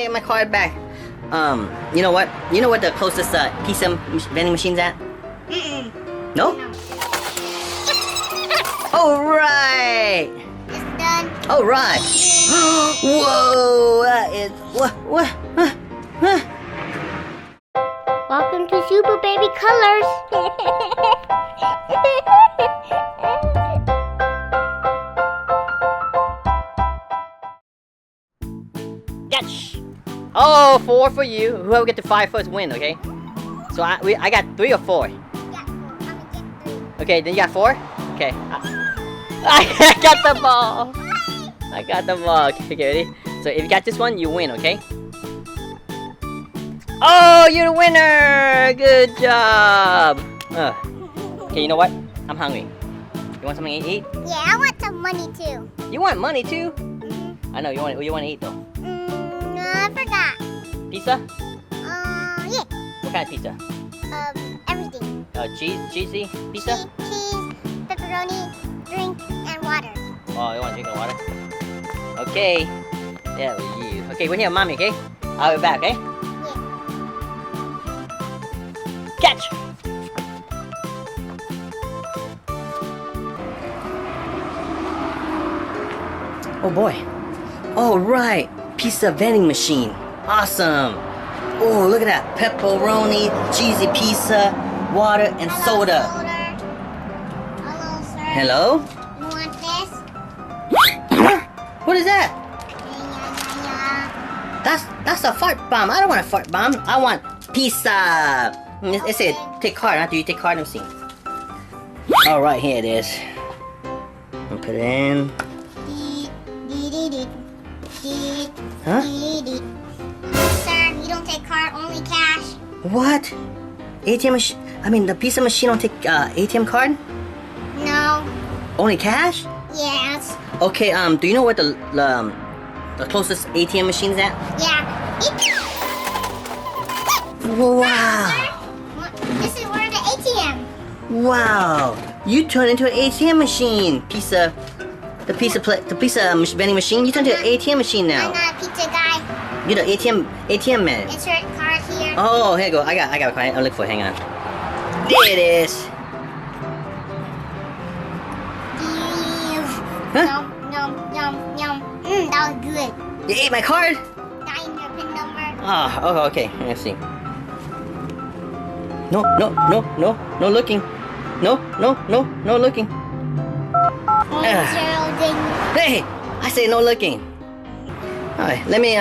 Yay! My card back. You know what? You know what the closest pizza vending machine's at? No? Alright! It's done. Alright! Whoa! That is... What? Welcome to SuperBaby Colors. Catch! Oh, 4 for you. Whoever get to 5 first win, okay? So I got 3 or 4. Yeah, I'm gonna get 3. Okay, then you got 4? Okay. I got the ball! I got the ball. Okay, ready? So if you got this one, you win, okay? Oh, you're the winner! Good job! Okay, you know what? I'm hungry. You want something to eat? Yeah, I want some money too. You want money too? I know, you want to eat though. No, I forgot. Pizza? Yeah. What kind of pizza? Everything. Cheesy pizza? Cheese, pepperoni, drink, and water. Oh, you want to drink the water? Okay. Yeah, with you. Okay, we're here, mommy, okay? I'll be back, okay? Catch! Oh boy. Alright, Pizza Vending Machine. Awesome. Oh, look at that. Pepperoni, cheesy pizza, water, and soda. Hello, sir. Hello? You want this? What is that? Yeah. That's a fart bomb. I don't want a fart bomb. I want pizza. It said take card. After you take card, let me see. Alright, here it is. I'll put it in. Huh? Sir, you don't take card, only cash. What? ATM machine? I mean, the pizza machine don't take ATM card? No. Only cash? Yes. Okay. Do you know where the closest ATM machine's at? Yeah. Wow. This is where the ATM. Wow. You turned into an ATM machine. The pizza vending machine. You turned into an ATM machine now. I'm not a pizza guy. You're the ATM man. Insert card here. Oh, here you go. I got a card. I'll look for it. Hang on. There it is. Huh? Yum. That was good. You ate my card? Not in your PIN number. Oh, okay. Let's see. No looking. No looking. Zero ding. Hey, I say no looking. Alright, let me,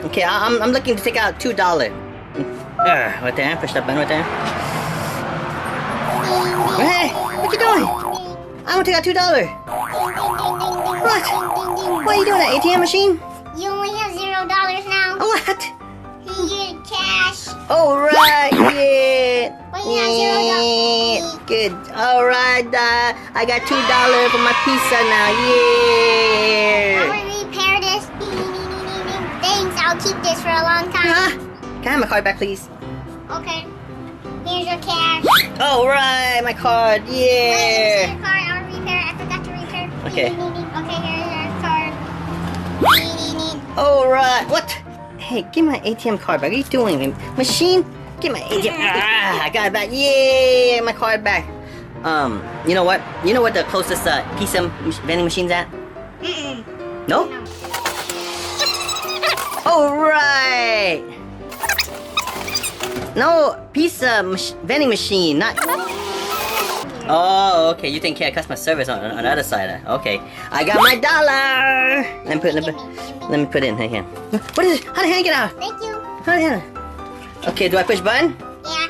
okay, I'm looking to take out $2. Right there, push that button right there. Hey, what you doing? I want to take out $2. What? What are you doing at ATM machine? You only have $0 now. What? You get cash. Alright, yeah. But you have $0. Good. Alright, I got $2 for my pizza now. Yeah. I want to repair this. Thanks, I'll keep this for a long time. Huh? Can I have my card back, please? Okay. Here's your cash. Alright, my card. Wait, here's Yeah. your card. I'll repair it. I forgot to repair. Okay. Okay, here's your card. Alright. What? Hey, give my ATM card back. What are you doing? Machine? Give my ATM. I got it back. Yay! My card back. You know what? You know what the closest pizza vending machine's at? No? Alright! No, pizza vending machine, not... Oh, okay, you think care customer service on the other side. Okay, I got my dollar! Let me put it in here. What is it? How the hell you get out? Thank you. How the hell? Okay, do I push button? Yeah.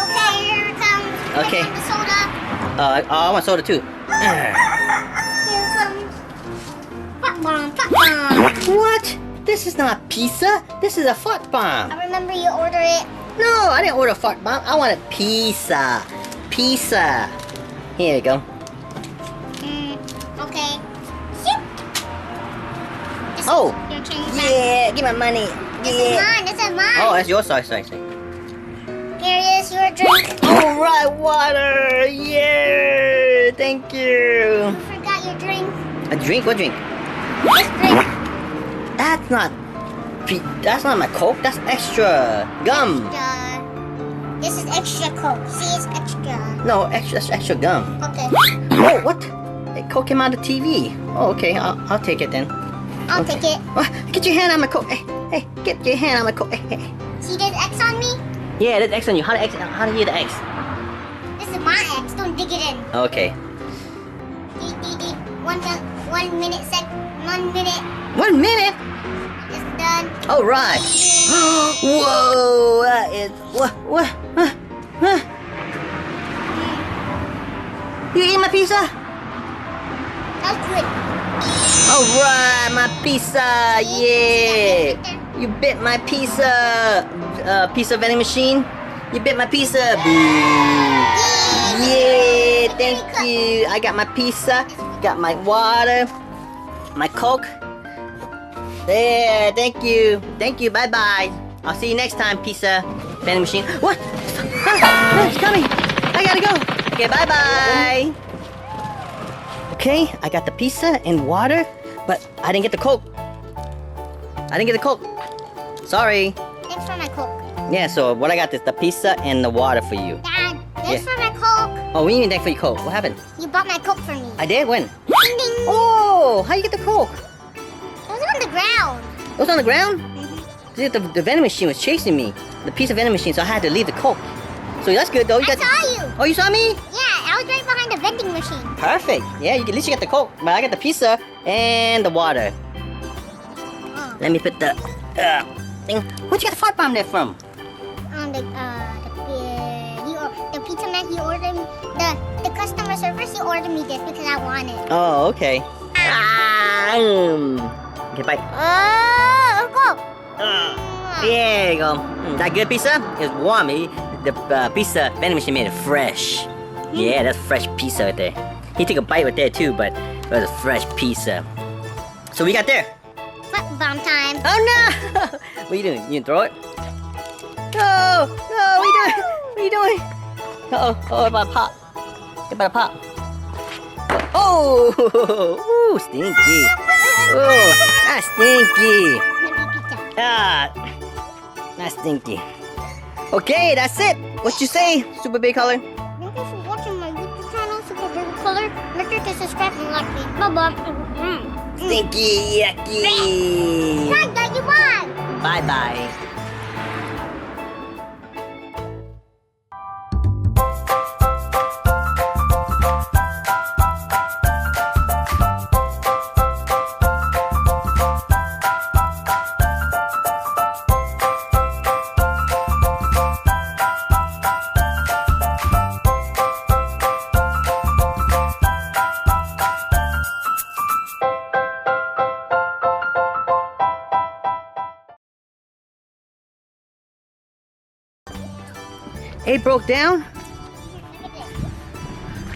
Okay, here it comes. Okay. I want the soda. I want soda too. Here comes. Pop bomb. What? This is not pizza. This is a fart bomb. I remember you order it. No, I didn't order a fart bomb. I wanted pizza. Pizza. Here you go. Okay. Shoot. Oh. Your change back. Yeah, give my money. This is Yeah. mine. This is mine. Oh, that's yours. Sorry. Here is your drink. Alright, water. Yeah. Thank you. You forgot your drink. A drink? What drink? This drink. That's not my Coke. That's extra gum. Extra. This is extra Coke. See, it's extra. No, that's extra gum. Okay. Oh, what? Coke came out of the TV. Oh, okay. I'll take it then. I'll take it. Oh, get your hand on my Coke. Hey, get your hand on my Coke. Hey. See, there's X on me? Yeah, there's X on you. How do you get the X? This is my X. Don't dig it in. Okay. 1 minute. 1 minute. 1 minute? It's done. All right. Whoa, that is what? Huh? You eat my pizza? That's good. All right, my pizza. Yeah. You bit my pizza. Pizza vending machine. You bit my pizza. Yeah, thank you. I got my pizza. Got my water. My Coke. There, thank you. Thank you, bye-bye. I'll see you next time, pizza vending machine. What? It's coming. I gotta go. Okay, bye-bye. Okay, I got the pizza and water, but I didn't get the Coke. Sorry. Thanks for my Coke. Yeah, so what I got is the pizza and the water for you. Dad, thanks Yeah. for my Coke. Oh, we need to thank for your Coke. What happened? You bought my Coke for me. I did? When? Ding, ding. Oh, how you get the Coke? It was on the ground. It was on the ground? Mm-hmm. The vending machine was chasing me. The pizza vending machine, so I had to leave the Coke. So that's good though. I saw you. Oh, you saw me? Yeah, I was right behind the vending machine. Perfect. Yeah, at least you got the Coke. But I got the pizza and the water. Oh. Let me put the thing. Where'd you get the fart bomb there from? The pizza man, he ordered me, the customer service, he ordered me this because I want it. Oh, okay. Okay, bye. Go. There you go. That good pizza? It's warm. The pizza vending machine made it fresh. Yeah, that's fresh pizza right there. He took a bite right there too, but it was a fresh pizza. So we got there. Bomb time. Oh no! What are you doing? You gonna throw it? No! No! What are you doing? Oh, it's about to pop. It's about to pop. Oh! Ooh, stinky. Oh, that's stinky. That's stinky. Okay, that's it. What you say, SuperBaby Color? Thank you for watching my YouTube channel, SuperBaby Color. Make sure to subscribe and like me. Bye-bye. Stinky, yucky. Dad, you won. Bye-bye. It broke down?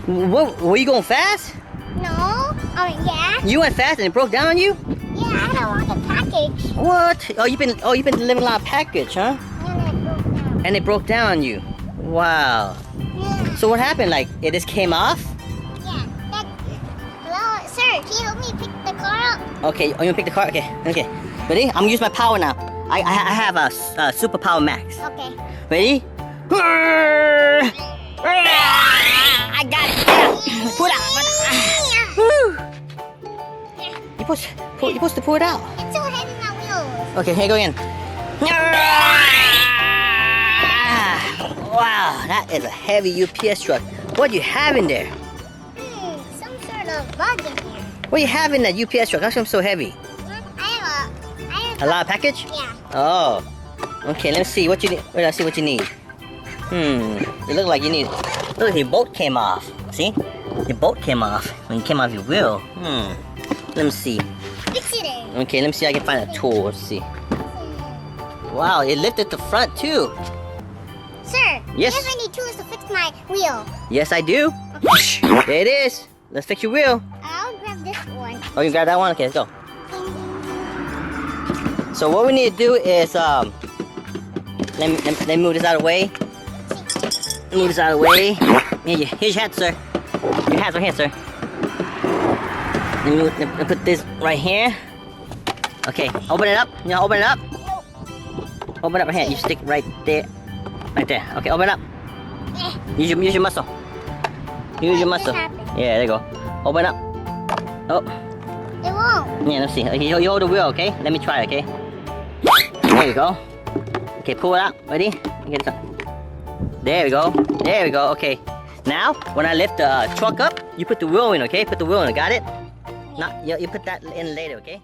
What, were you going fast? No. Yeah. You went fast and it broke down on you? Yeah, I don't want the package. What? Oh, you've been delivering a lot of package, huh? And it broke down. And it broke down on you. Wow. Yeah. So what happened? Like it just came off? Yeah. Hello, sir. Can you help me pick the car up? Okay. Oh, you wanna pick the car? Okay. Okay. Ready? I'm gonna use my power now. I have a super power max. Okay. Ready? I got it. Pull it out. You're supposed to pull it out. It's so heavy, my wheels. Okay, here you go again. Wow, that is a heavy UPS truck. What do you have in there? Some sort of bug in here. What do you have in that UPS truck? How come it's so heavy? I have A lot of package? Yeah. Oh. Okay, let's see what you need. Let's see what you need. It look like you need. Look, your bolt came off. See? Your bolt came off when you came off your wheel. Let me see. Fix it in. Okay, let me see if I can find a tool. Let's see. Wow, it lifted the front too. Sir, Yes? do you have any tools to fix my wheel? Yes, I do. Okay. There it is. Let's fix your wheel. I'll grab this one. Oh, you grab that one? Okay, let's go. So what we need to do is let me move this out of the way. Move this out of the way. Here's your hat, sir. Your hat's right here, sir. Let me put this right here. Okay, open it up. You know, open it up. Open up right here. You stick right there. Right there. Okay, open it up. Use your muscle. Use your muscle. Yeah, there you go. Open up. Oh. It won't. Yeah, let's see. You hold the wheel, okay? Let me try, okay? There you go. Okay, pull it out. Ready? Get it. There we go. There we go. Okay. Now, when I lift the truck up, you put the wheel in, okay? Put the wheel in. Got it? Not, you put that in later, okay?